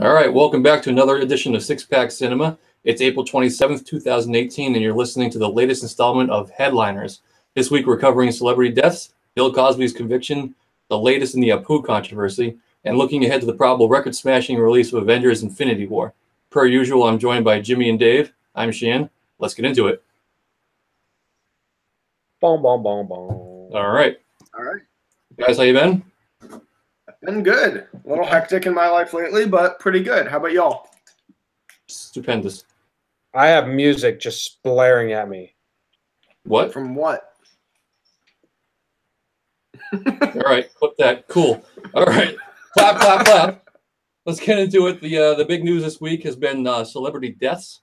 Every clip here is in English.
All right, welcome back to another edition of Six Pack Cinema. It's April 27th, 2018, and you're listening to the latest installment of Headliners. This week we're covering celebrity deaths, Bill Cosby's conviction, the latest in the Apu controversy, and looking ahead to the probable record-smashing release of Avengers Infinity War. Per usual, I'm joined by Jimmy and Dave. I'm Sheehan. Let's get into it. Boom, boom, boom, boom. All right. Guys, how you been? Been good. A little hectic in my life lately, but pretty good. How about y'all? Stupendous. I have music just blaring at me. What? From what? All right, clip that. Cool. All right, clap, clap, clap. Let's get into it. The big news this week has been celebrity deaths.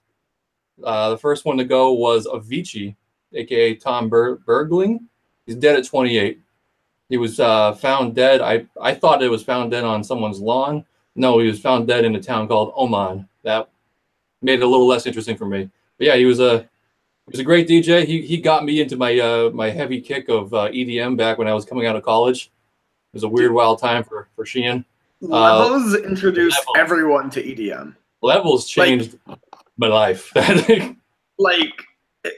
The first one to go was Avicii, a.k.a. Tom Bergling. He's dead at 28. He was found dead. I thought it was found dead on someone's lawn. No, he was found dead in a town called Oman. That made it a little less interesting for me. But yeah, he was a great DJ. He got me into my my heavy kick of EDM back when I was coming out of college. It was a weird, wild time for Sheehan. Levels introduced everyone to EDM. Levels changed my life. Like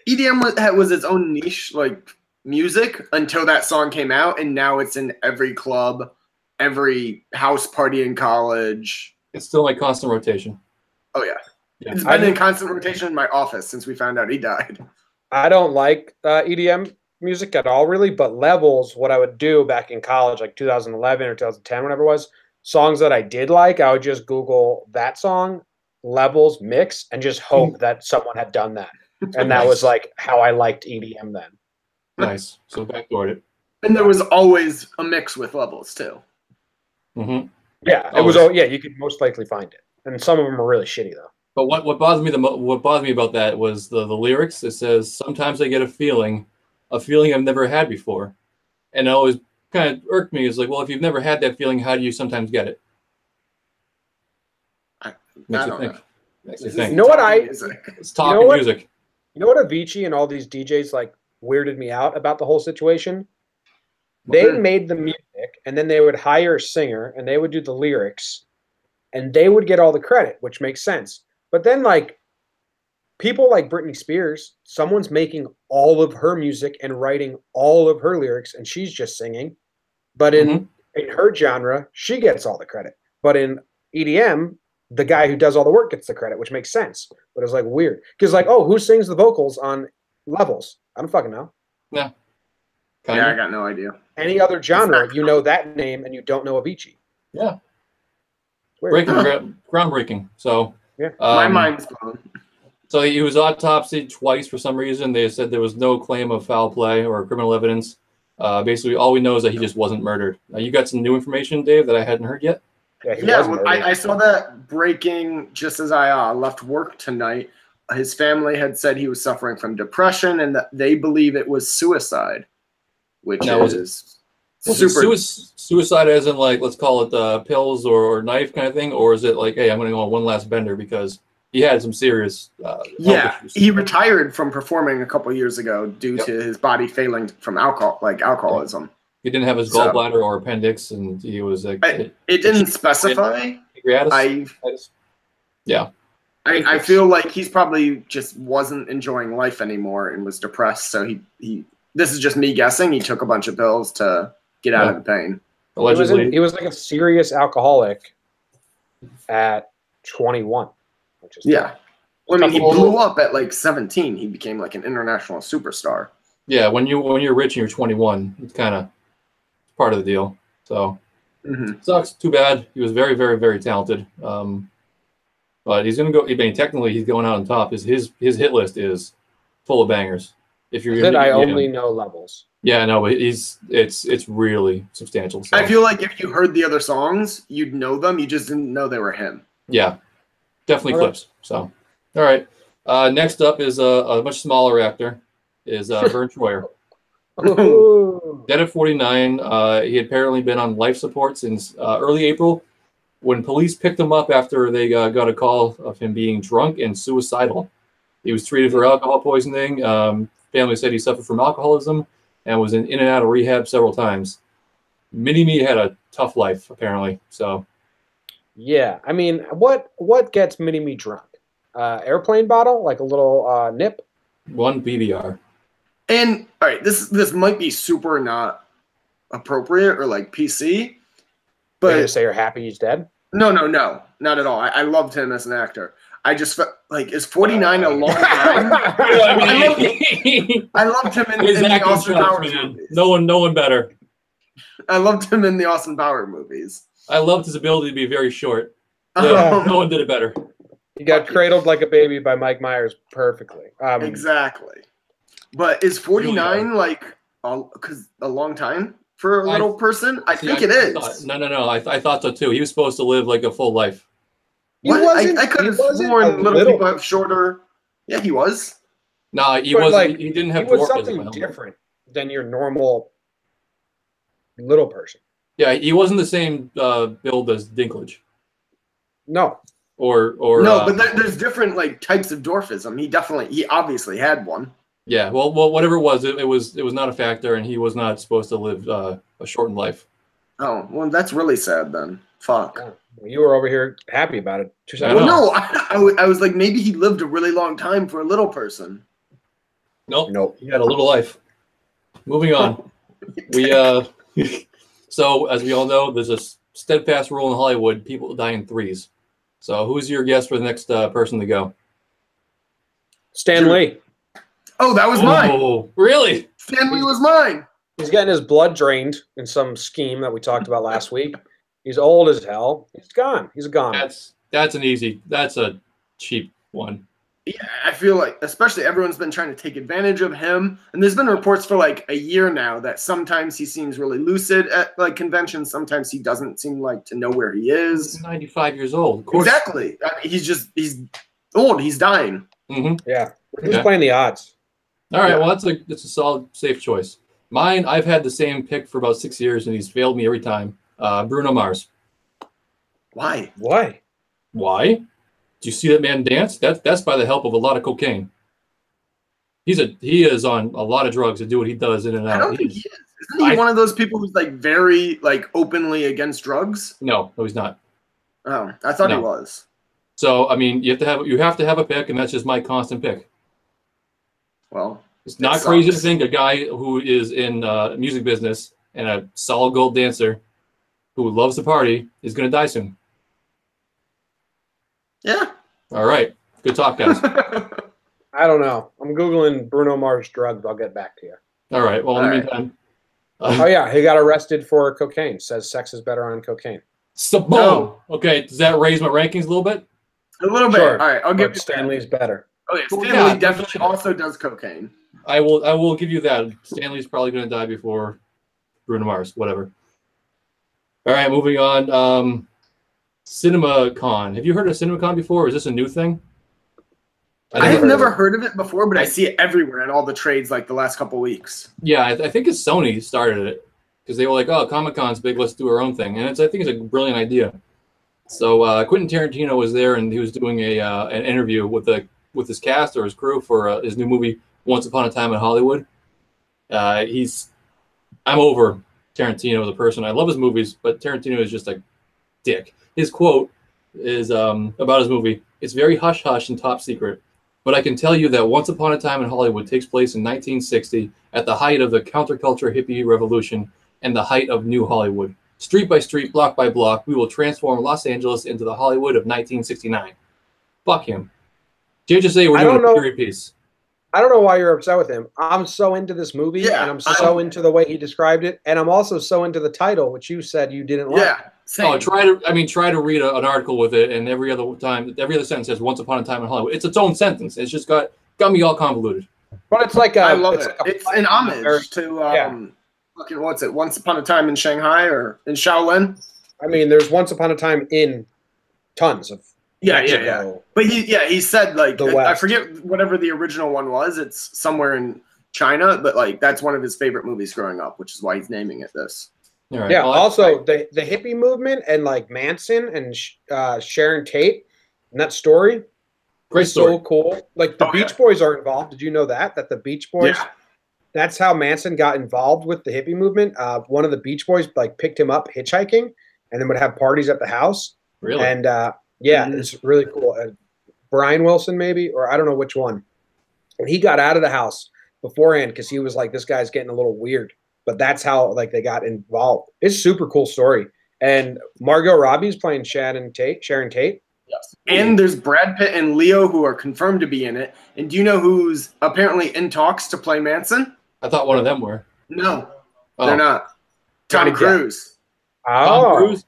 EDM was its own niche, like music, until that song came out, and now it's in every club, every house party in college. It's still like constant rotation. Oh yeah. It's been in constant rotation in my office since we found out he died. I don't like EDM music at all, really, but Levels, what I would do back in college, like 2011 or 2010, whatever it was, songs that I did like, I would just Google that song, Levels mix, and just hope that someone had done that. And that was like how I liked EDM then. Nice. So backdoored it. And there was always a mix with Levels too. Mm-hmm. Yeah, it was. Yeah, you could most likely find it, and some of them are really shitty though. But what bothered me about that was the lyrics. It says, "Sometimes I get a feeling I've never had before," and it always kind of irked me. It's like, well, if you've never had that feeling, how do you sometimes get it? Makes you think. Makes you think. You know what It's talking music. You know what Avicii and all these DJs like weirded me out about the whole situation? They made the music, and then they would hire a singer, and they would do the lyrics, and they would get all the credit, which makes sense. But then, like, people like Britney Spears, someone's making all of her music and writing all of her lyrics, and she's just singing. But in her genre, she gets all the credit. But in EDM, the guy who does all the work gets the credit, which makes sense. But it's like weird. Because like, oh, who sings the vocals on Levels? I don't fucking know. Yeah. Yeah, I got no idea. Any other genre, you know that name and you don't know Avicii. Yeah. Groundbreaking. So yeah, my mind's blown. So he was autopsied twice for some reason. They said there was no claim of foul play or criminal evidence. Basically, all we know is that he just wasn't murdered. You got some new information, Dave, that I hadn't heard yet? Yeah, I saw that breaking just as I left work tonight. His family had said he was suffering from depression and that they believe it was suicide, which is super. Suicide as in, like, let's call it pills or knife kind of thing? Or is it like, hey, I'm going to go on one last bender because he had some serious health issues? He retired from performing a couple years ago due to his body failing from alcoholism. Yeah. He didn't have his gallbladder or appendix, and he was like... It didn't specify. Yeah. I feel like he's probably just wasn't enjoying life anymore and was depressed. So he this is just me guessing. He took a bunch of pills to get out of the pain. Allegedly, he was like a serious alcoholic at 21. Which is tough. Well, I mean, he blew up at like 17. He became like an international superstar. Yeah, when you're rich and you're 21, it's kind of part of the deal. So sucks. Too bad. He was very, very, very talented. But he's gonna go. I mean, technically, he's going out on top. His hit list is full of bangers. If you're I only know Levels. Yeah, no, but it's really substantial. So. I feel like if you heard the other songs, you'd know them. You just didn't know they were him. Yeah, definitely clips. So, all right. Next up is a much smaller actor. Is Vern Troyer. Dead at 49. He had apparently been on life support since early April, when police picked him up after they got a call of him being drunk and suicidal. He was treated for alcohol poisoning. Family said he suffered from alcoholism and was in and out of rehab several times. Mini-Me had a tough life, apparently. So, Yeah, I mean, what gets Mini Me drunk? Airplane bottle, like a little nip. One BBR. And all right, this might be super not appropriate or like PC, But you but say you're happy he's dead. no, not at all. I loved him as an actor. I just felt like is 49 a long time? I loved him in the Austin Powers movies. No one better. I loved him in the Austin Powers movies. I loved his ability to be very short. Yeah. No one did it better. He got cradled like a baby by Mike Myers perfectly. Exactly. But is 49 like a long time for a little person? I think it is. No. I thought so too. He was supposed to live like a full life. I could have sworn little people have shorter. Yeah, he was. No, he wasn't. Like, he didn't have. He was something different than your normal little person. Yeah, he wasn't the same build as Dinklage. No. Or no, but there's different like types of dwarfism. He obviously had one. Yeah, well, whatever it was not a factor, and he was not supposed to live a shortened life. Oh, well, that's really sad then. Fuck. Yeah. Well, you were over here happy about it. Well, no, I was like, maybe he lived a really long time for a little person. Nope. He had a little life. Moving on. So, as we all know, there's a steadfast rule in Hollywood: people die in threes. So, who's your guess for the next person to go? Stan Lee. Oh, that was mine. Oh, really? Stan Lee was mine. He's getting his blood drained in some scheme that we talked about last week. He's old as hell. He's gone. He's gone. That's a cheap one. Yeah, I feel like especially everyone's been trying to take advantage of him. And there's been reports for like a year now that sometimes he seems really lucid at like conventions. Sometimes he doesn't seem like to know where he is. He's 95 years old. Of course. Exactly. I mean, he's old. He's dying. Mm-hmm. Yeah. We're just playing the odds. All right. Well, that's a solid, safe choice. Mine, I've had the same pick for about 6 years, and he's failed me every time. Bruno Mars. Why? Why? Do you see that man dance? That's by the help of a lot of cocaine. He is on a lot of drugs to do what he does in and out. I don't think he is. Isn't he one of those people who's like very like openly against drugs? No, he's not. Oh, I thought he was. So I mean, you have to have a pick, and that's just my constant pick. Well, it's not crazy to think a guy who is in music business and a solid gold dancer who loves to party is going to die soon. Yeah. All right. Good talk, guys. I don't know. I'm Googling Bruno Mars drugs. I'll get back to you. All right. Well, in the meantime. Oh, yeah. He got arrested for cocaine. Says sex is better on cocaine. No. Okay. Does that raise my rankings a little bit? A little bit. Sure. All right. I'll give you Stanley's better. Oh, yeah. Stanley definitely also does cocaine. I will give you that. Stanley's probably going to die before Bruno Mars. Whatever. All right. Moving on. CinemaCon. Have you heard of CinemaCon before? Is this a new thing? I have never heard of it before, but I see it everywhere in all the trades like the last couple weeks. Yeah, I think it's Sony started it because they were like, "Oh, Comic-Con's big. Let's do our own thing." And I think it's a brilliant idea. So Quentin Tarantino was there, and he was doing an interview with his cast or his crew for his new movie, Once Upon a Time in Hollywood. I'm over Tarantino as a person. I love his movies, but Tarantino is just a dick. His quote is about his movie. It's very hush-hush and top secret, but I can tell you that Once Upon a Time in Hollywood takes place in 1960 at the height of the counterculture hippie revolution and the height of new Hollywood. Street by street, block by block, we will transform Los Angeles into the Hollywood of 1969. Fuck him. JHSA, we're doing a period piece. I don't know why you're upset with him. I'm so into this movie, and I'm so into the way he described it, and I'm also so into the title, which you said you didn't like. Yeah. Same. Oh, try to read an article with it, and every other sentence says "Once Upon a Time in Hollywood." It's its own sentence. It's just got me all convoluted. But it's like I love it. It's an homage to fucking what's it? Once Upon a Time in Shanghai or in Shaolin. I mean, there's Once Upon a Time in tons of Mexico. But he said like I forget whatever the original one was. It's somewhere in China, but like that's one of his favorite movies growing up, which is why he's naming it this. Right. Yeah. Also, the hippie movement and like Manson and Sharon Tate and that story, great story. So cool. Like the Beach Boys are involved. Did you know that the Beach Boys? Yeah. That's how Manson got involved with the hippie movement. One of the Beach Boys like picked him up hitchhiking, and then would have parties at the house. Really? And it's really cool. Brian Wilson, maybe, or I don't know which one. And he got out of the house beforehand because he was like, this guy's getting a little weird. But that's how like they got involved. It's a super cool story. And Margot Robbie's playing Sharon Tate. Yes. And there's Brad Pitt and Leo who are confirmed to be in it. And do you know who's apparently in talks to play Manson? I thought one of them were. No, they're not. Johnny Tom Cruise. Tom Cruise?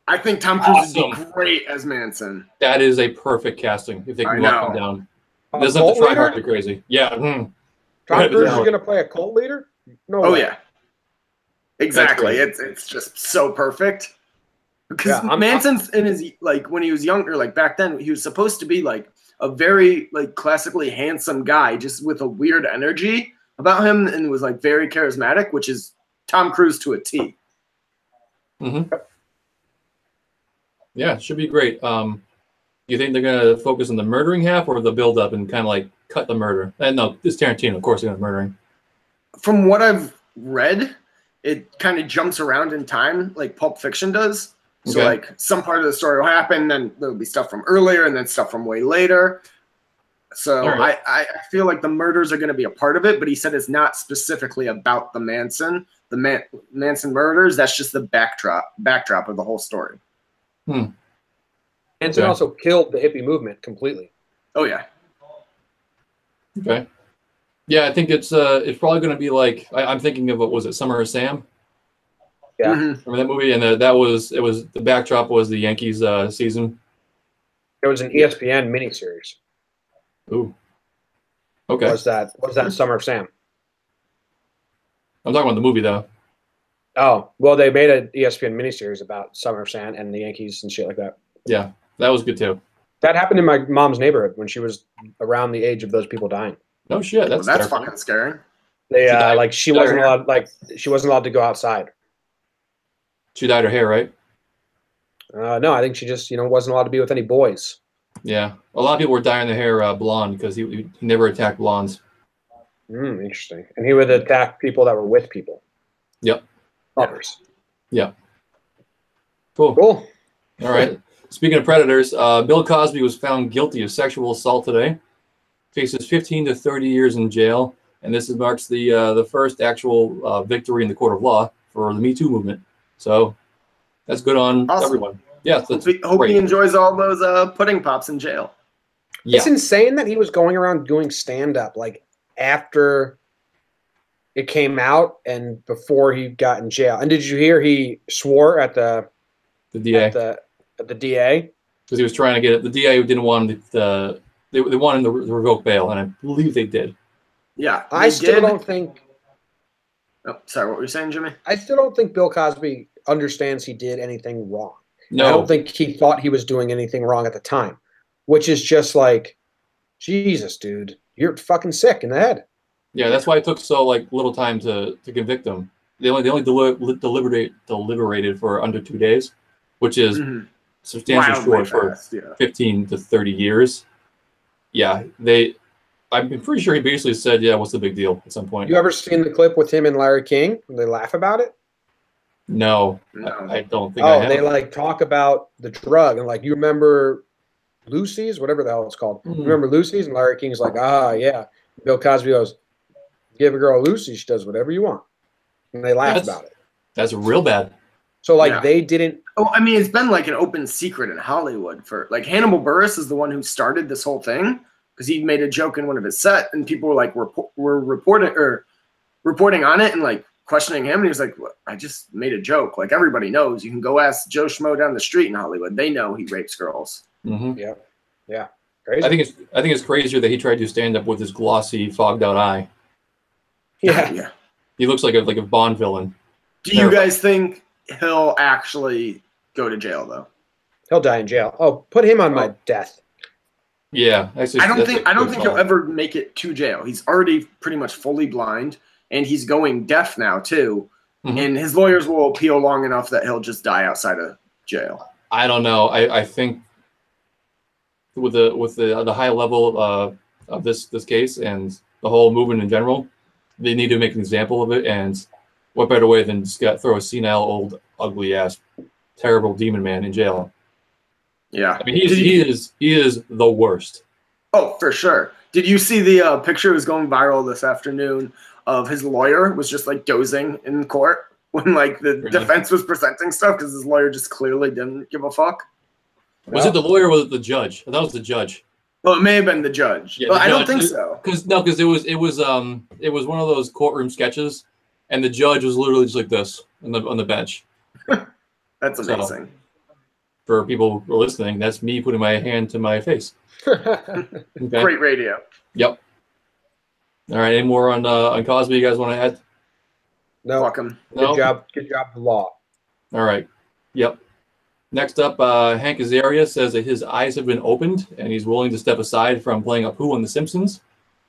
I think Tom Cruise would be great as Manson. That is a perfect casting if they can lock him down. Doesn't have to try hard to crazy. Yeah. Tom Cruise is going to play a cult leader? No way. Yeah. Exactly. It's just so perfect. Because Manson's in his like when he was younger, like back then, he was supposed to be like a very like classically handsome guy, just with a weird energy about him, and was like very charismatic, which is Tom Cruise to a T. Mm-hmm. Yeah, it should be great. You think they're gonna focus on the murdering half or the build up and kind of like cut the murder? And no, it's Tarantino, of course, he's murdering. From what I've read, it kind of jumps around in time, like Pulp Fiction does. So like some part of the story will happen, then there'll be stuff from earlier and then stuff from way later. So I feel like the murders are going to be a part of it, but he said it's not specifically about the Manson murders. That's just the backdrop of the whole story. Manson also killed the hippie movement completely. Oh yeah. Okay. Yeah, I think it's probably going to be like I'm thinking of what was it, Summer of Sam? Yeah, remember that movie? And the backdrop was the Yankees season. It was an ESPN miniseries. Ooh. Okay. Was that Summer of Sam? I'm talking about the movie though. Oh, well, they made an ESPN miniseries about Summer of Sam and the Yankees and shit like that. Yeah, that was good too. That happened in my mom's neighborhood when she was around the age of those people dying. No shit, that's fucking scary. They she wasn't allowed to go outside. She dyed her hair, right? No, I think she just wasn't allowed to be with any boys. Yeah, a lot of people were dyeing their hair blonde because he never attacked blondes. Interesting. And he would attack people that were with people. Yep. Others. Yeah. Cool. All right. Speaking of predators, Bill Cosby was found guilty of sexual assault today. Faces 15 to 30 years in jail, and this marks the first actual victory in the court of law for the Me Too movement. So that's good on everyone. Yeah. Hope he enjoys all those pudding pops in jail. Yeah. It's insane that he was going around doing stand-up like after it came out and before he got in jail. And did you hear he swore at the DA? At the DA? Because he was trying to get it. The DA didn't want they wanted him to revoke bail, and I believe they did. Yeah. I still don't think... Oh, sorry, what were you saying, Jimmy? I still don't think Bill Cosby understands he did anything wrong. No. I don't think he thought he was doing anything wrong at the time, which is just like, Jesus, dude, you're fucking sick in the head. Yeah, that's why it took so little time to convict him. They only deliberated for under 2 days, which is substantially short for 15 to 30 years. Yeah, I'm pretty sure he basically said, "Yeah, what's the big deal?" at some point. You ever seen the clip with him and Larry King when they laugh about it? No. I don't think I have. They talk about the drug and you remember Lucy's, whatever the hell it's called. You remember Lucy's? And Larry King's like, yeah. Bill Cosby goes, give a girl Lucy, she does whatever you want. And they laugh about it. That's real bad. So they didn't. Oh, I mean, it's been like an open secret in Hollywood for Hannibal Buress is the one who started this whole thing because he made a joke in one of his set and people were reporting on it and questioning him, and he was like, well, I just made a joke. Everybody knows. You can go ask Joe Schmo down the street in Hollywood. They know he rapes girls. Yeah. Crazy. I think it's crazier that he tried to stand up with his glossy, fogged out eye. Yeah. He looks like a Bond villain. Do you guys think he'll actually go to jail though? He'll die in jail. Oh, put him on my death. Yeah. I don't think he'll ever make it to jail. He's already pretty much fully blind. And he's going deaf now too, and his lawyers will appeal long enough that he'll just die outside of jail. I don't know. I think with the high level of this case and the whole movement in general, they need to make an example of it. And what better way than just throw a senile, old, ugly ass, terrible demon man in jail? Yeah. I mean, he is the worst. Oh, for sure. Did you see the picture that was going viral this afternoon of his lawyer was just like dozing in court when like the defense was presenting stuff because his lawyer just clearly didn't give a fuck? Was it the lawyer or was it the judge? That was the judge. Well, it may have been the judge, yeah, but the I judge, don't think so. Because it was one of those courtroom sketches, and the judge was literally just like this on the bench. That's amazing. So, for people who are listening, that's me putting my hand to my face. Okay. Great radio. Yep. All right. Any more on Cosby you guys want to add? No. Fuck him. No? Good job, the law. All right. Yep. Next up, Hank Azaria says that his eyes have been opened and he's willing to step aside from playing Apu on The Simpsons.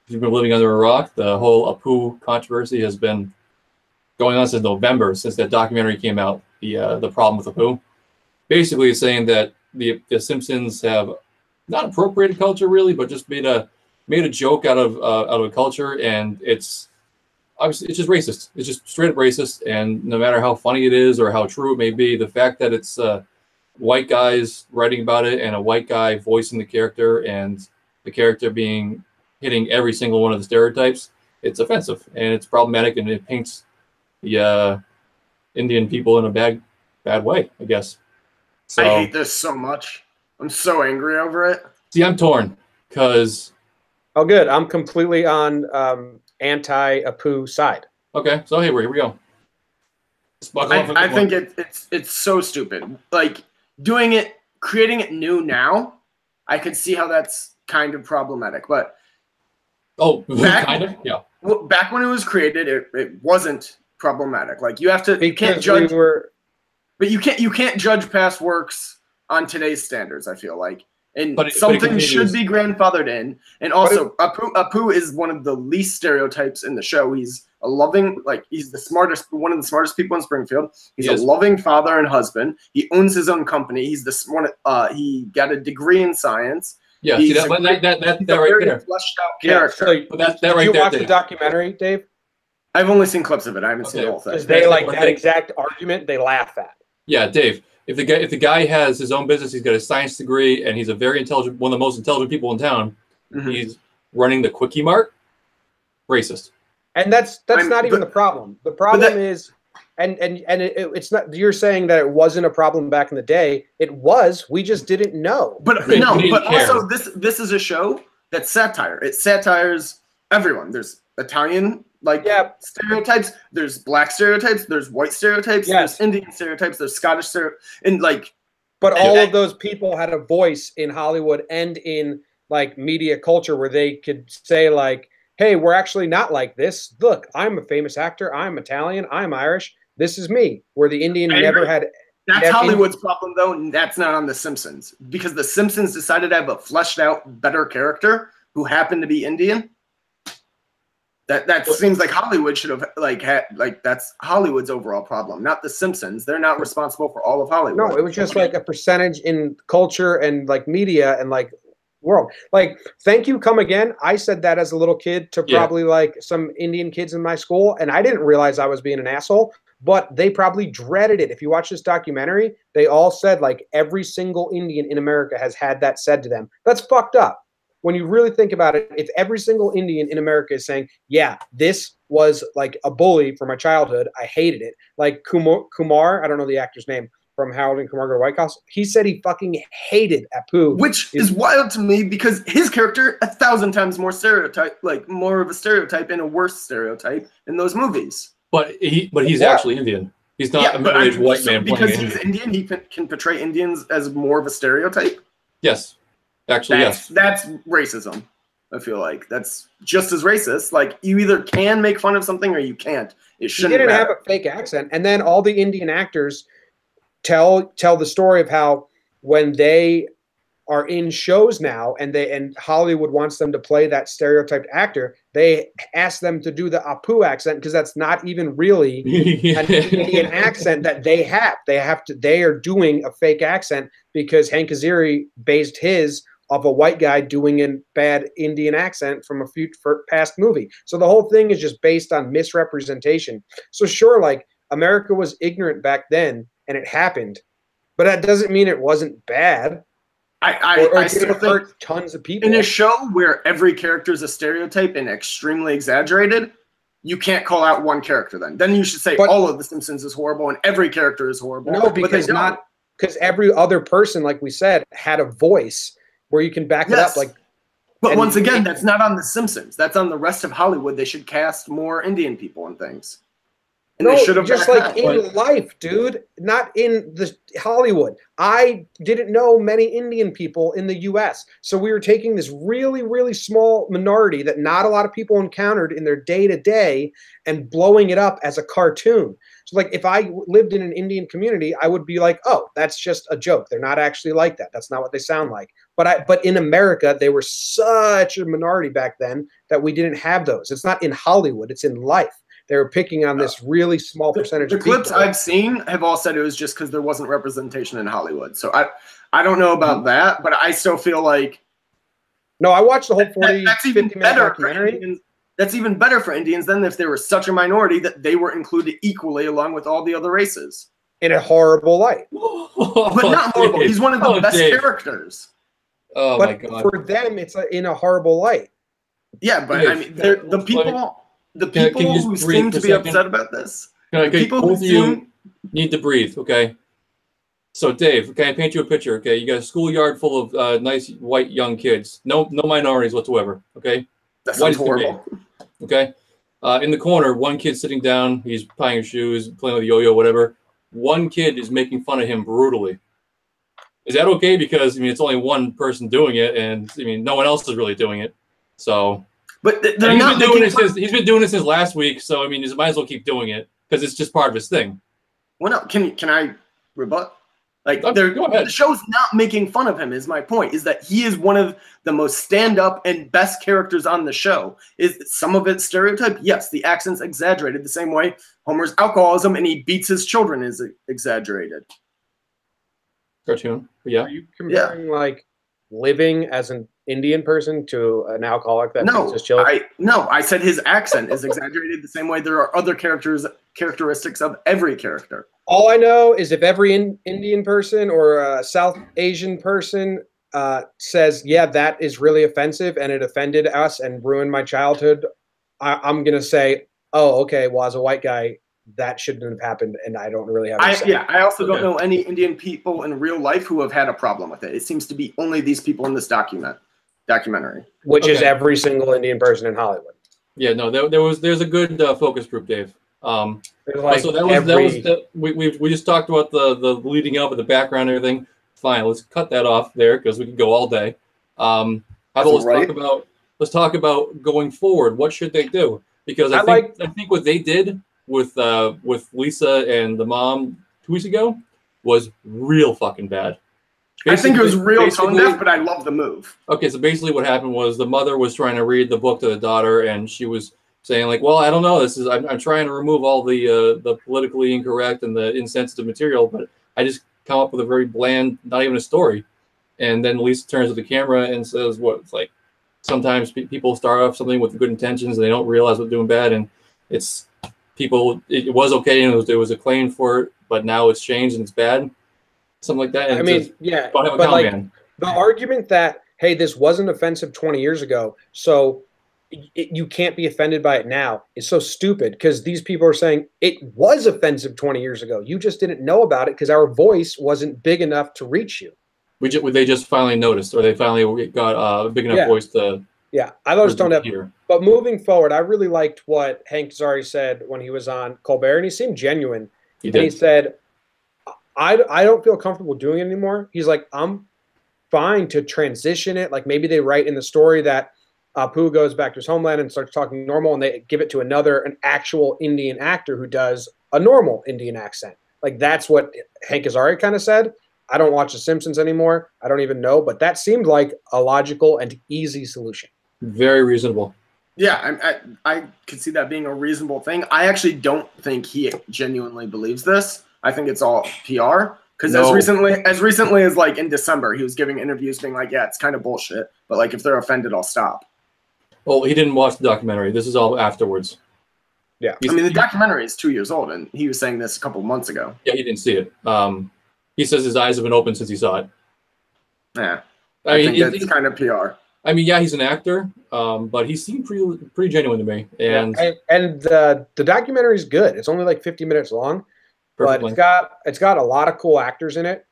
If you've been living under a rock, the whole Apu controversy has been going on since November, since that documentary came out, the problem with Apu. Basically, it's saying that the Simpsons have not appropriated culture really, but just made a joke out of a culture, and it's obviously it's just racist. It's just straight up racist, and no matter how funny it is or how true it may be, the fact that it's white guys writing about it and a white guy voicing the character and the character hitting every single one of the stereotypes, it's offensive and it's problematic, and it paints the Indian people in a bad way, I guess. So, I hate this so much. I'm so angry over it. See, I'm torn because. Oh, good. I'm completely on anti-Apu side. Okay, so here we go. I think it's so stupid. Like creating it new now, I could see how that's kind of problematic. But kind of, yeah. Back when it was created, it wasn't problematic. Like you can't judge. But you can't judge past works on today's standards, I feel like. And something should be grandfathered in. And also, Apu is one of the least stereotypes in the show. He's a loving, he's one of the smartest people in Springfield. He's a loving father and husband. He owns his own company. He's he got a degree in science. Yeah, see that right there. Fleshed out character. Yeah, so did you watch the documentary, Dave? I've only seen clips of it. I haven't seen the whole thing. Because they that exact argument they laugh at. Yeah, Dave. If the guy has his own business, he's got a science degree, and he's a very intelligent, one of the most intelligent people in town. Mm-hmm. He's running the Quickie Mart. Racist. And that's not even the problem. The problem is, it's not. You're saying that it wasn't a problem back in the day. It was. We just didn't know. But also this is a show that's satire. It satires everyone. There's Italian stereotypes, there's black stereotypes, there's white stereotypes, there's Indian stereotypes, there's Scottish stereotypes, but all of those people had a voice in Hollywood and in media culture where they could say hey, we're actually not like this. Look, I'm a famous actor, I'm Italian, I'm Irish, this is me. Where the Indian never had. That's Hollywood's problem though, and that's not on The Simpsons, because The Simpsons decided to have a fleshed out better character who happened to be Indian. That seems like Hollywood should have that's Hollywood's overall problem, not The Simpsons. They're not responsible for all of Hollywood. No, it was just a percentage in culture and media and world. Thank you, come again. I said that as a little kid to probably some Indian kids in my school, and I didn't realize I was being an asshole, but they probably dreaded it. If you watch this documentary, they all said every single Indian in America has had that said to them. That's fucked up. When you really think about it, if every single Indian in America is saying, yeah, this was a bully for my childhood, I hated it. Kumar, I don't know the actor's name, from Harold and Kumar Go to White House, he said he fucking hated Apu. Which is wild to me because his character 1,000 times more more of a stereotype and a worse stereotype in those movies. But he's actually Indian. He's not a middle-aged white man because he's Indian, he can portray Indians as more of a stereotype? Yes. Actually, yes. That's racism. I feel like that's just as racist. You either can make fun of something or you can't. It shouldn't. He didn't have a fake accent, and then all the Indian actors tell the story of how when they are in shows now and Hollywood wants them to play that stereotyped actor, they ask them to do the Apu accent because that's not even really an Indian accent that they have. They are doing a fake accent because Hank Azaria based his of a white guy doing a bad Indian accent from a past movie. So the whole thing is just based on misrepresentation. So sure, America was ignorant back then and it happened, but that doesn't mean it wasn't bad. I still think hurt tons of people. In a show where every character is a stereotype and extremely exaggerated, you can't call out one character then. Then you should say all of The Simpsons is horrible and every character is horrible. No, because every other person, like we said, had a voice where you can back it up. But once again, that's not on The Simpsons. That's on the rest of Hollywood. They should cast more Indian people and things. And they should have just like in life, dude, not in the Hollywood. I didn't know many Indian people in the U.S. So we were taking this really, really small minority that not a lot of people encountered in their day-to-day and blowing it up as a cartoon. So like if I lived in an Indian community, I would be like, oh, that's just a joke. They're not actually like that. That's not what they sound like. But in America, they were such a minority back then that we didn't have those. It's not in Hollywood. It's in life. They were picking on this really small percentage the of people. clips I've seen have all said it was just because there wasn't representation in Hollywood. So I don't know about that, but I still feel like no, I watched the whole 50-minute documentary. That's even better for Indians than if they were such a minority that they were included equally along with all the other races. In a horrible light. But not horrible. He's one of the best characters. Oh my God. For them, it's in a horrible light. Yeah, but I mean, the people who seem to be upset about this, both of you need to breathe, okay? So, Dave, can I paint you a picture, okay? You got a schoolyard full of nice white young kids. No minorities whatsoever, okay? That sounds horrible. Okay? In the corner, one kid sitting down, he's tying his shoes, playing with a yo-yo, whatever. One kid is making fun of him brutally. Is that okay? Because, I mean, it's only one person doing it, and, I mean, no one else is really doing it. So... But he's been doing this since last week, so I mean, he might as well keep doing it because it's just part of his thing. Well, no, can I rebut? Like, go ahead. The show's not making fun of him. Is my point? Is that he is one of the most stand-up and best characters on the show? Is some of it stereotype? Yes, the accent's exaggerated the same way Homer's alcoholism and he beats his children is exaggerated. Cartoon, yeah. Are you comparing like living as an Indian person to an alcoholic that beats his children? I said his accent is exaggerated the same way there are other characteristics of every character. All I know is if every Indian person or a South Asian person says, yeah, that is really offensive and it offended us and ruined my childhood, I'm going to say, oh, okay, well, as a white guy, that shouldn't have happened, and I don't really have I also don't know any Indian people in real life who have had a problem with it. It seems to be only these people in this documentary. Which is every single Indian person in Hollywood. Yeah, no, there's a good focus group, Dave. Like so we just talked about the leading up and the background and everything. Fine, let's cut that off there because we can go all day. Let's talk about going forward. What should they do? Because I think what they did with Lisa and the mom 2 weeks ago was real fucking bad. I think it was real tone deaf, but I love the move. Okay, so basically what happened was the mother was trying to read the book to the daughter, and she was saying like, well, I don't know, I'm trying to remove all the politically incorrect and the insensitive material, but I just come up with a very bland, not even a story. And then Lisa turns to the camera and says, what, it's like, sometimes people start off something with good intentions and they don't realize what they're doing bad, and it's it was okay and there was acclaim for it, but now it's changed and it's bad. Something like that. And I mean, yeah, but like the argument that, hey, this wasn't offensive 20 years ago, so you can't be offended by it now is so stupid because these people are saying it was offensive 20 years ago. You just didn't know about it because our voice wasn't big enough to reach you. They just finally noticed, or they finally got a big enough voice to... Yeah, I just don't have... But moving forward, I really liked what Hank Azaria said when he was on Colbert, and he seemed genuine. He said... I don't feel comfortable doing it anymore. He's like, I'm fine to transition it. Like maybe they write in the story that Apu goes back to his homeland and starts talking normal, and they give it to an actual Indian actor who does a normal Indian accent. Like that's what Hank Azaria kind of said. I don't watch The Simpsons anymore. I don't even know, but that seemed like a logical and easy solution. Very reasonable. Yeah, I could see that being a reasonable thing. I actually don't think he genuinely believes this. I think it's all PR because as recently as like in December, he was giving interviews being like, yeah, it's kind of bullshit, but like if they're offended, I'll stop. Well, he didn't watch the documentary. This is all afterwards. Yeah. I mean, the documentary is 2 years old, and he was saying this a couple months ago. Yeah, he didn't see it. He says his eyes have been open since he saw it. Yeah. I think it's kind of PR. I mean, yeah, he's an actor, but he seemed pretty genuine to me. And the documentary is good. It's only like 50 minutes long, but it's got a lot of cool actors in it,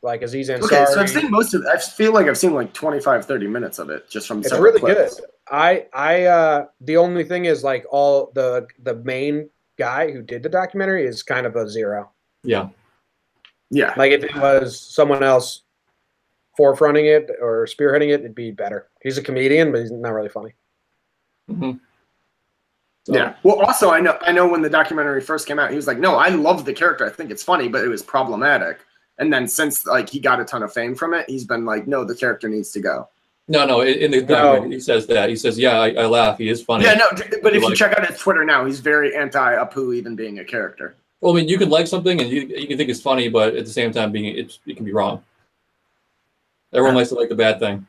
like Aziz Ansari. Okay, so I've seen most of it. I feel like I've seen like 25, 30 minutes of it just from. It's really clips. good. The only thing is like all the main guy who did the documentary is kind of a zero. Yeah. Yeah. Like if it was someone else forefronting it or spearheading it, it'd be better. He's a comedian, but he's not really funny. Mm-hmm. So. Yeah. Well, also I know when the documentary first came out, he was like, "No, I love the character. I think it's funny, but it was problematic." And then since like he got a ton of fame from it, he's been like, "No, the character needs to go." No. In the documentary, he says that. He says, "Yeah, I laugh. He is funny." Yeah, no. But if you check out his Twitter now, he's very anti-Apu even being a character. Well, I mean, you can like something and you can think it's funny, but at the same time, it can be wrong. Everyone likes to like the bad thing.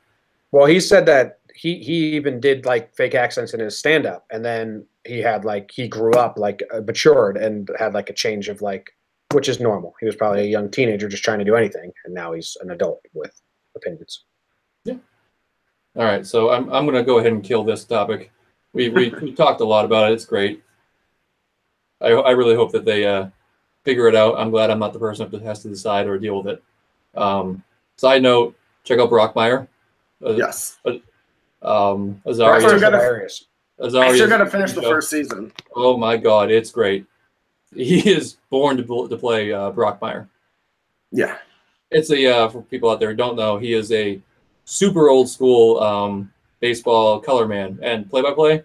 Well, he said that he even did like fake accents in his stand-up, and then he grew up like matured and had like a change of like, which is normal. He was probably a young teenager just trying to do anything, and now he's an adult with opinions. Yeah. All right, so I'm gonna go ahead and kill this topic. We talked a lot about it. It's great. I really hope that they figure it out. I'm glad I'm not the person that has to decide or deal with it. Side note: check out Brockmire. Yes. Azaria's I still got to finish the first season. Oh my God, it's great. He is born to play Brockmire. Yeah. It's for people out there who don't know, he is a super old school baseball color man and play-by-play.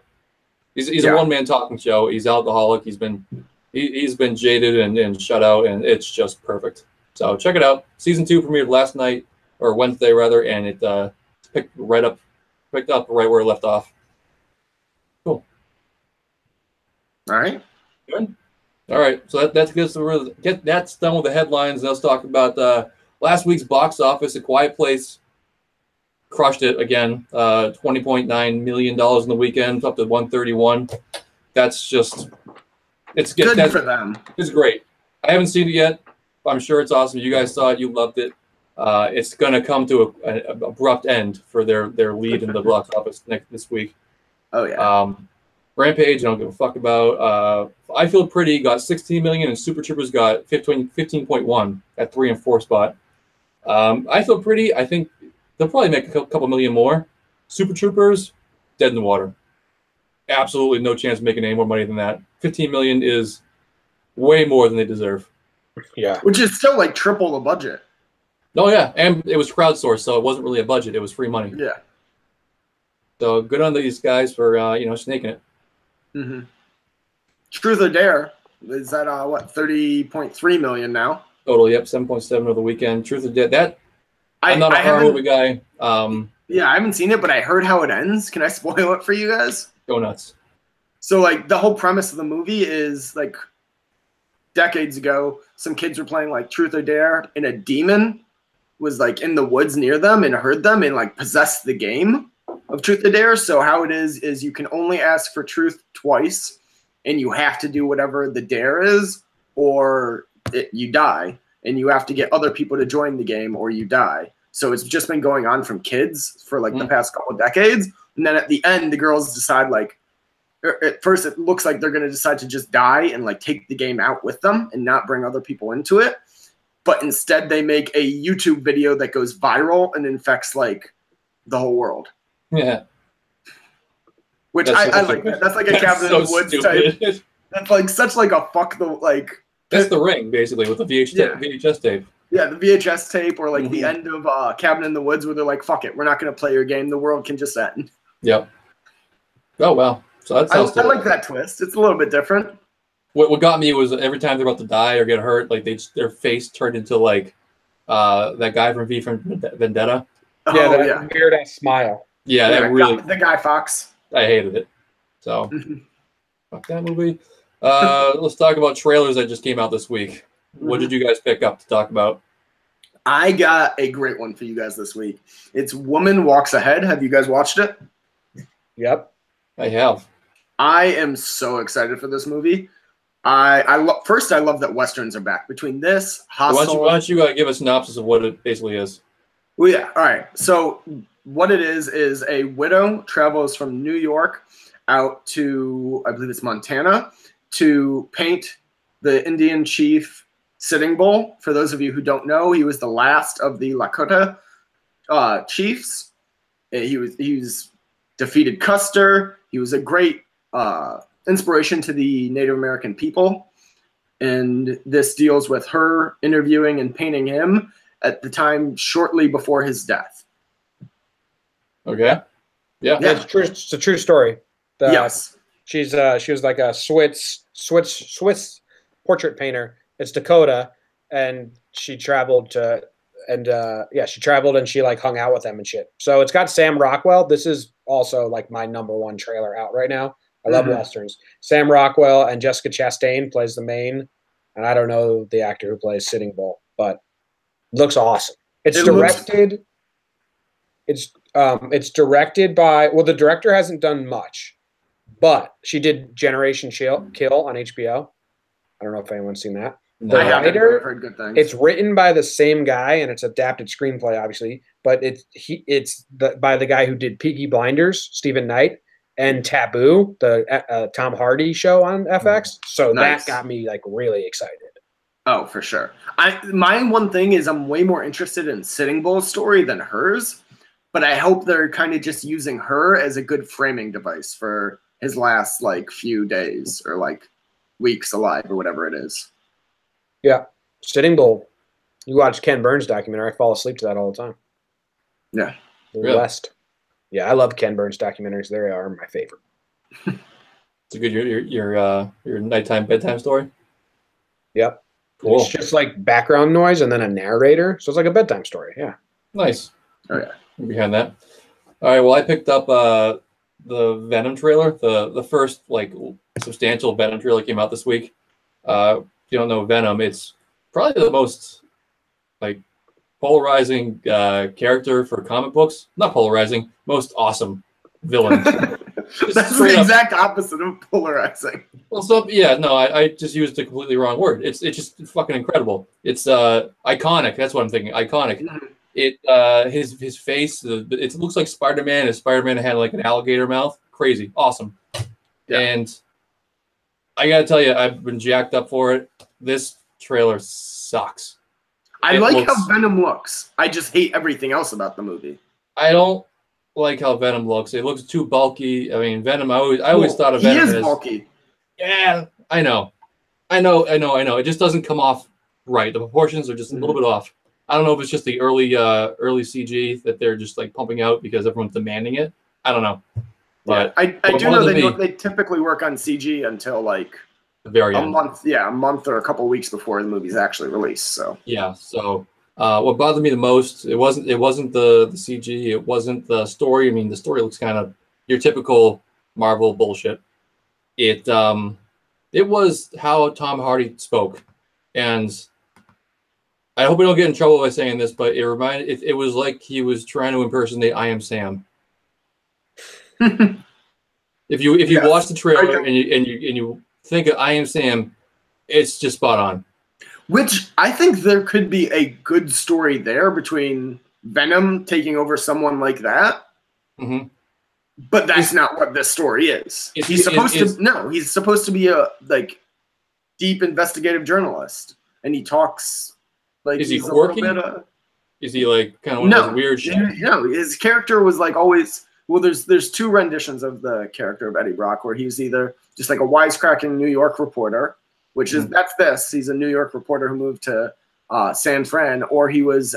He's a one-man talking show. He's alcoholic. He's been jaded and shut out, and it's just perfect. So check it out. Season 2 premiered last night, or Wednesday rather, and it picked up right where it left off. Cool. All right. Good. All right. So that's good. So that's done with the headlines. Let's talk about last week's box office. A Quiet Place crushed it again. $20.9 million in the weekend, up to 131. That's just it's good for them. It's great. I haven't seen it yet. I'm sure it's awesome. You guys saw it. You loved it. It's going to come to an abrupt end for their lead in the box office this week. Oh yeah. Rampage, I don't give a fuck about. I Feel Pretty got 16 million, and Super Troopers got 15.1 at 3 and 4 spot. I Feel Pretty, I think they'll probably make a couple million more. Super Troopers, dead in the water. Absolutely no chance of making any more money than that. 15 million is way more than they deserve. Yeah. Which is still like triple the budget. Oh yeah, and it was crowdsourced, so it wasn't really a budget. It was free money. Yeah. So good on these guys for snaking it. Mm-hmm. Truth or Dare is at 30.3 million now. Total, yep, 7.7 over the weekend. Truth or Dare, that I'm not a horror movie guy. Yeah, I haven't seen it, but I heard how it ends. Can I spoil it for you guys? Go nuts. So like the whole premise of the movie is like decades ago, some kids were playing like Truth or Dare, and a demon was like in the woods near them and heard them and like possessed the game of Truth or Dare. So how it is you can only ask for truth twice, and you have to do whatever the dare is, or you die, and you have to get other people to join the game, or you die. So it's just been going on from kids for like the past couple of decades, and then at the end, the girls decide like, at first it looks like they're going to decide to just die and like take the game out with them and not bring other people into it. But instead they make a YouTube video that goes viral and infects like the whole world. Yeah. Which I like that. That's like a Cabin in the Woods type. That's like such like a fuck the like. That's The Ring basically with the VHS tape. Yeah, the VHS tape, or like the end of Cabin in the Woods where they're like, fuck it, we're not going to play your game. The world can just end. Yep. Oh, wow. So that sounds I like that twist. It's a little bit different. What got me was every time they're about to die or get hurt, like their face turned into like that guy from V from Vendetta. Yeah, that weird ass smile. Yeah, that really. The Guy Fawkes. I hated it. So, fuck that movie. Let's talk about trailers that just came out this week. What did you guys pick up to talk about? I got a great one for you guys this week. It's Woman Walks Ahead. Have you guys watched it? Yep. I have. I am so excited for this movie. I love that Westerns are back. Between this, Hustle. Why don't you give a synopsis of what it basically is? Well, yeah. All right. So what it is a widow travels from New York out to, I believe it's Montana, to paint the Indian chief Sitting Bull. For those of you who don't know, he was the last of the Lakota chiefs. He's defeated Custer. He was a great inspiration to the Native American people. And this deals with her interviewing and painting him at the time shortly before his death. Okay. Yeah. It's true. It's a true story. Yes. She was like a Swiss portrait painter. It's Dakota, and she traveled to, and she traveled and she like hung out with them and shit. So it's got Sam Rockwell. This is also like my #1 trailer out right now. I love westerns. Sam Rockwell and Jessica Chastain plays the main, and I don't know the actor who plays Sitting Bull, but it looks awesome. It's directed by, well, the director hasn't done much, but she did Generation Kill on HBO. I don't know if anyone's seen that. No, I haven't. I've heard good things. It's written by the same guy, and it's adapted screenplay, obviously, but it's by the guy who did Peaky Blinders, Stephen Knight, and Taboo, the Tom Hardy show on FX. So that got me like really excited. Oh, for sure. My one thing is I'm way more interested in Sitting Bull's story than hers, but I hope they're kind of just using her as a good framing device for his last like few days or like weeks alive or whatever it is. Yeah. Sitting Bull. You watch Ken Burns documentary. I fall asleep to that all the time. Yeah. Really? West. Yeah, I love Ken Burns documentaries. They are my favorite. It's a good your nighttime bedtime story. Yep. Cool. It's just like background noise and then a narrator, so it's like a bedtime story. Yeah. Nice. Oh yeah. Behind that. All right. Well, I picked up the Venom trailer. The first like substantial Venom trailer came out this week. If you don't know Venom, it's probably the most like polarizing character for comic books. Not polarizing, most awesome villain. That's the exact opposite of polarizing. Well, so yeah, no, I just used the completely wrong word. It's just fucking incredible. It's iconic. That's what I'm thinking. Iconic. It his face. It looks like Spider-Man. If Spider-Man had like an alligator mouth. Crazy, awesome. Yeah. And I gotta tell you, I've been jacked up for it. This trailer sucks. I like how Venom looks. I just hate everything else about the movie. I don't like how Venom looks. It looks too bulky. I mean, Venom. I always thought of Venom as bulky. Yeah, I know. It just doesn't come off right. The proportions are just a little bit off. I don't know if it's just the early CG that they're just like pumping out because everyone's demanding it. I don't know. But I do know they typically work on CG until like the very end. a month or a couple of weeks before the movie's actually released. So yeah. So what bothered me the most, it wasn't the CG, it wasn't the story. I mean, the story looks kind of your typical Marvel bullshit. It was how Tom Hardy spoke, and I hope we don't get in trouble by saying this, but it was like he was trying to impersonate I Am Sam. If you watch the trailer and you think of I Am Sam, it's just spot on. Which I think there could be a good story there between Venom taking over someone like that. Mm-hmm. But that's not what this story is. He's supposed to be a like deep investigative journalist, and he talks like is he quirky? Is he like kind of one of those weird shit? No, his character was like always. Well, there's two renditions of the character of Eddie Brock where he's either just like a wisecracking New York reporter, which is that's this. He's a New York reporter who moved to San Fran, or he was.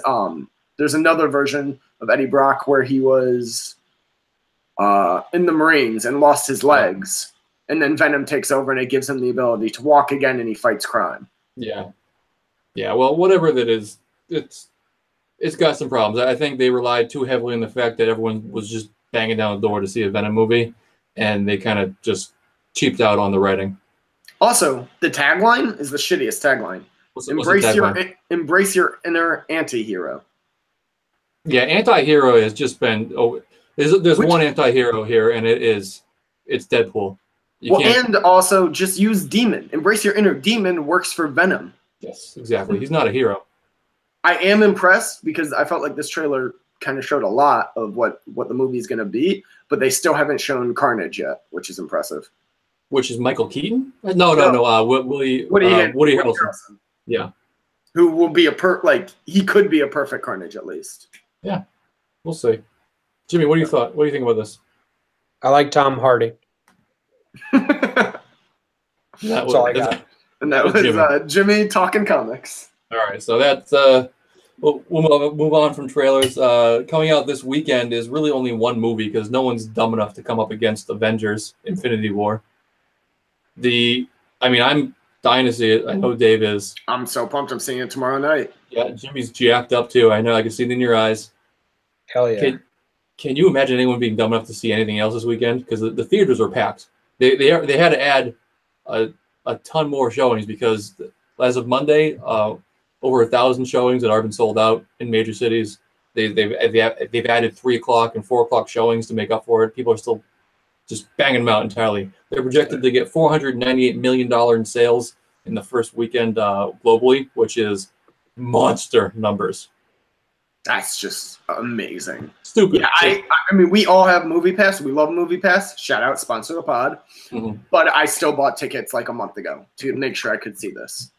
There's another version of Eddie Brock where he was in the Marines and lost his legs, and then Venom takes over and it gives him the ability to walk again and he fights crime. Yeah. Well, whatever that is, it's got some problems. I think they relied too heavily on the fact that everyone was just banging down the door to see a Venom movie, and they kind of just cheaped out on the writing. Also, the tagline is the shittiest tagline. Embrace your inner anti-hero. Yeah, anti-hero has just been. There's one anti-hero here, and it's Deadpool. And also just use demon. Embrace your inner demon works for Venom. Yes, exactly. He's not a hero. I am impressed because I felt like this trailer kind of showed a lot of what the movie is going to be, but they still haven't shown Carnage yet, which is impressive. Which is Michael Keaton? No. Woody Harrelson. Yeah. Who will be he could be a perfect Carnage at least. Yeah, we'll see. Jimmy, what do you think about this? I like Tom Hardy. That's all I got. And that was Jimmy talking comics. All right, so that's we'll move on from trailers. Coming out this weekend is really only one movie because no one's dumb enough to come up against Avengers: Infinity War. I'm dying to see it. I know Dave is. I'm so pumped. I'm seeing it tomorrow night. Yeah, Jimmy's jacked up too. I know. I can see it in your eyes. Hell yeah. Can you imagine anyone being dumb enough to see anything else this weekend? Because the theaters were packed. They had to add a ton more showings because as of Monday, over 1,000 showings had already been sold out in major cities. They've added 3 o'clock and 4 o'clock showings to make up for it. People are still just banging them out entirely. They're projected to get $498 million in sales in the first weekend globally, which is monster numbers. That's just amazing. Stupid. Yeah, I mean, we all have Movie Pass. We love Movie Pass. Shout out, sponsor the pod. Mm-hmm. But I still bought tickets like a month ago to make sure I could see this.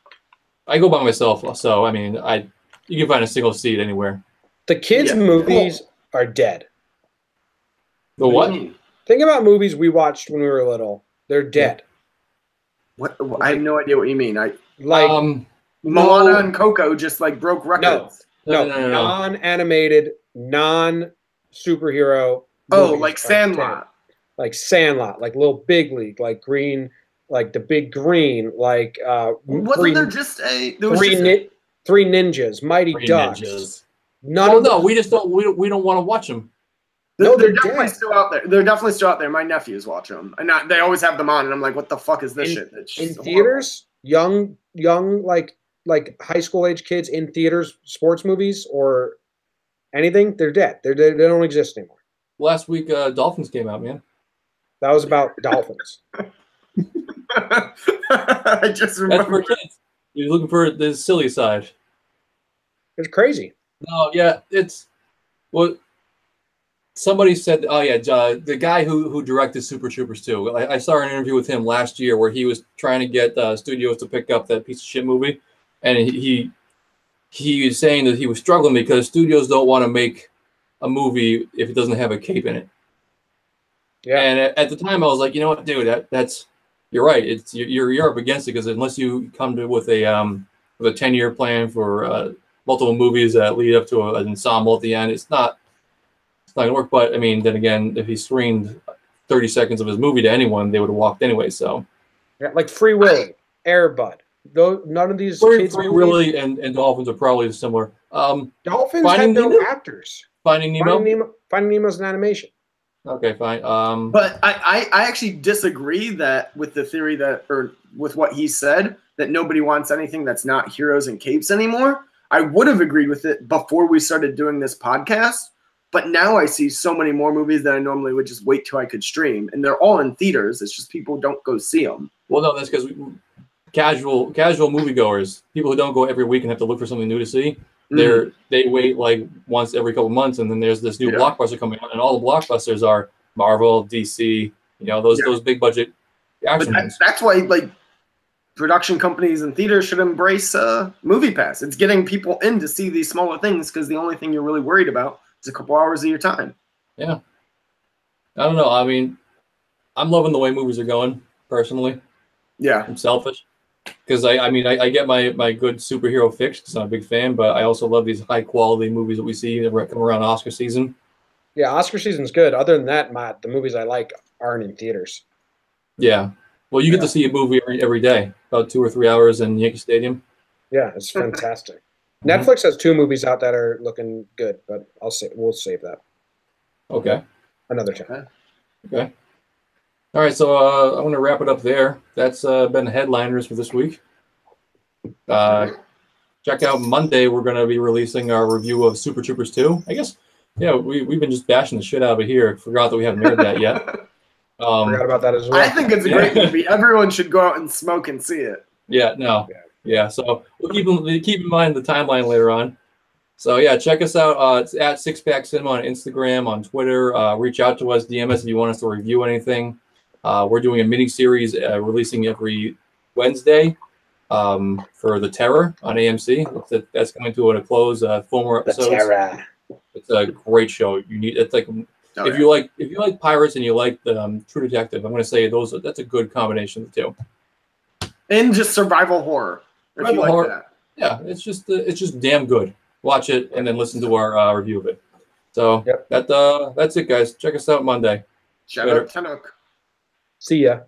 I go by myself, so I mean, you can find a single seat anywhere. The kids' movies are dead. The what? Think about movies we watched when we were little. They're dead. What? I have no idea what you mean. Moana and Coco just like broke records. No. Non-animated, non-superhero. Oh, like Sandlot. Like Sandlot, like Little Big League, like Green, like The Big Green, like wasn't there just Three Ninjas, Mighty Ducks. Ninjas. We just don't. We don't want to watch them. They're definitely still out there. They're definitely still out there. My nephews watch them, and they always have them on. And I'm like, what the fuck is this shit? In theaters, young, like high school age kids in theaters, sports movies or anything, they're dead. They don't exist anymore. Last week, Dolphins came out, man. That was about dolphins. I just remember. That's for kids. You're looking for the silly side. It's crazy. No, yeah, it's what somebody said. Oh yeah, the guy who directed Super Troopers 2. I saw an interview with him last year where he was trying to get studios to pick up that piece of shit movie, and he was saying that he was struggling because studios don't want to make a movie if it doesn't have a cape in it. Yeah. And at the time, I was like, you know what, dude, that's you're right. You're up against it because unless you come with a 10-year plan for multiple movies that lead up to an ensemble at the end, it's not gonna work. But I mean, then again, if he screened 30 seconds of his movie to anyone, they would have walked anyway. So, yeah, like Free Willy, Air Bud. Though none of these Free Willy and Dolphins are probably similar. Dolphins have no actors. Finding Nemo. Finding Nemo's an animation. Okay, fine. But I actually disagree with the theory or with what he said, that nobody wants anything that's not heroes and capes anymore. I would have agreed with it before we started doing this podcast, but now I see so many more movies that I normally would just wait till I could stream, and they're all in theaters. It's just people don't go see them. Well, no, that's because casual moviegoers, people who don't go every week and have to look for something new to see, they wait like once every couple months, and then there's this new blockbuster coming out, and all the blockbusters are Marvel, DC, those big budget action movies. That's why like production companies and theaters should embrace Movie Pass. It's getting people in to see these smaller things because the only thing you're really worried about is a couple hours of your time. Yeah. I don't know. I mean, I'm loving the way movies are going, personally. Yeah. I'm selfish. Because I get my good superhero fix because I'm a big fan, but I also love these high quality movies that we see that come around Oscar season. Yeah, Oscar season's good. Other than that, the movies I like aren't in theaters. Yeah. Well, you get to see a movie every day, about 2 or 3 hours in Yankee Stadium. Yeah, it's fantastic. Netflix has 2 movies out that are looking good, but we'll save that. Okay. Another time. Okay. All right, so I'm going to wrap it up there. That's been the headliners for this week. Check out Monday. We're going to be releasing our review of Super Troopers 2. I guess, we've been just bashing the shit out of it here. Forgot that we haven't aired that yet. Forgot about that as well. I think it's a great movie. Everyone should go out and smoke and see it. Yeah, no. Yeah, so we'll keep in mind the timeline later on. So yeah, check us out. It's at Six Pack Cinema on Instagram, on Twitter. Reach out to us, DM us if you want us to review anything. We're doing a mini series releasing every Wednesday for The Terror on AMC. That's coming to a close. 4 more episodes. The Terror. It's a great show. It's like if you like pirates and you like the True Detective, I'm going to say that's a good combination of the two. And just survival horror. If you like that. Yeah, it's just damn good. Watch it and then listen to our review of it. So that's it, guys. Check us out Monday. Shout out Tanuk. See ya.